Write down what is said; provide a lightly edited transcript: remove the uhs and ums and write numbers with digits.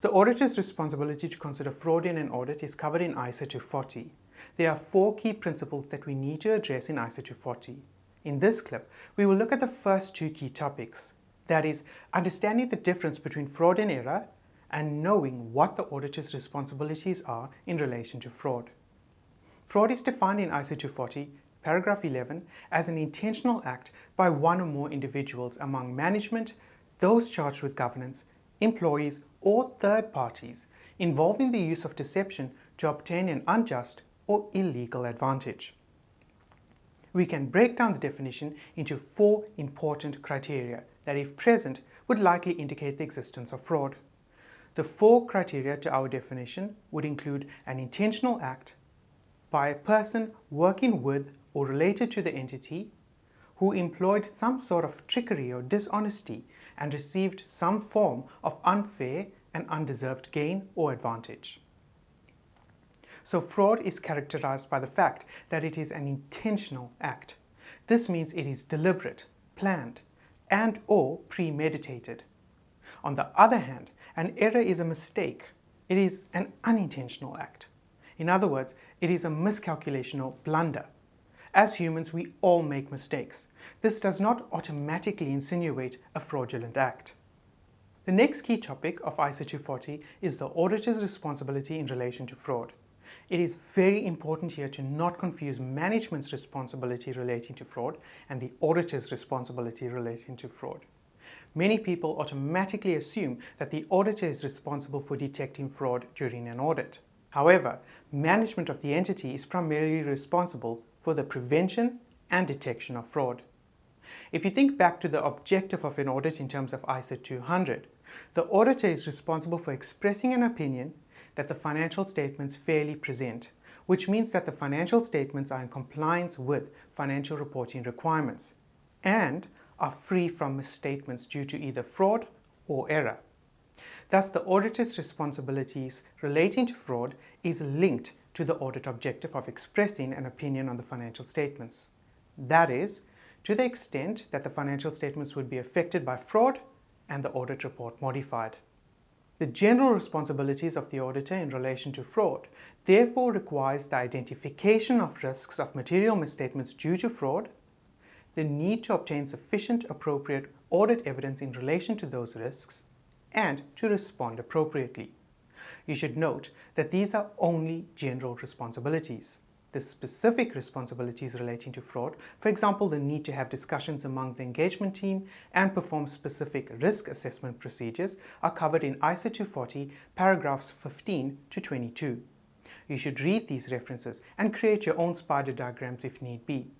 The auditor's responsibility to consider fraud in an audit is covered in ISA240. There are 4 key principles that we need to address in ISA240. In this clip, we will look at the first 2 key topics. That is, understanding the difference between fraud and error and knowing what the auditor's responsibilities are in relation to fraud. Fraud is defined in ISA240, paragraph 11, as an intentional act by one or more individuals among management, those charged with governance, employees, or third parties involving the use of deception to obtain an unjust or illegal advantage. We can break down the definition into 4 important criteria that, if present, would likely indicate the existence of fraud. The 4 criteria to our definition would include an intentional act by a person working with or related to the entity who employed some sort of trickery or dishonesty and received some form of unfair and undeserved gain or advantage. So fraud is characterized by the fact that it is an intentional act. This means it is deliberate, planned, and/or premeditated. On the other hand, an error is a mistake. It is an unintentional act. In other words, it is a miscalculation or blunder. As humans, we all make mistakes. This does not automatically insinuate a fraudulent act. The next key topic of ISA240 is the auditor's responsibility in relation to fraud. It is very important here to not confuse management's responsibility relating to fraud and the auditor's responsibility relating to fraud. Many people automatically assume that the auditor is responsible for detecting fraud during an audit. However, management of the entity is primarily responsible for the prevention and detection of fraud. If you think back to the objective of an audit in terms of ISA 200, the auditor is responsible for expressing an opinion that the financial statements fairly present, which means that the financial statements are in compliance with financial reporting requirements and are free from misstatements due to either fraud or error. Thus, the auditor's responsibilities relating to fraud is linked to the audit objective of expressing an opinion on the financial statements. That is, to the extent that the financial statements would be affected by fraud and the audit report modified. The general responsibilities of the auditor in relation to fraud therefore requires the identification of risks of material misstatements due to fraud, the need to obtain sufficient appropriate audit evidence in relation to those risks, and to respond appropriately. You should note that these are only general responsibilities. The specific responsibilities relating to fraud, for example, the need to have discussions among the engagement team and perform specific risk assessment procedures, are covered in ISA 240, paragraphs 15 to 22. You should read these references and create your own spider diagrams if need be.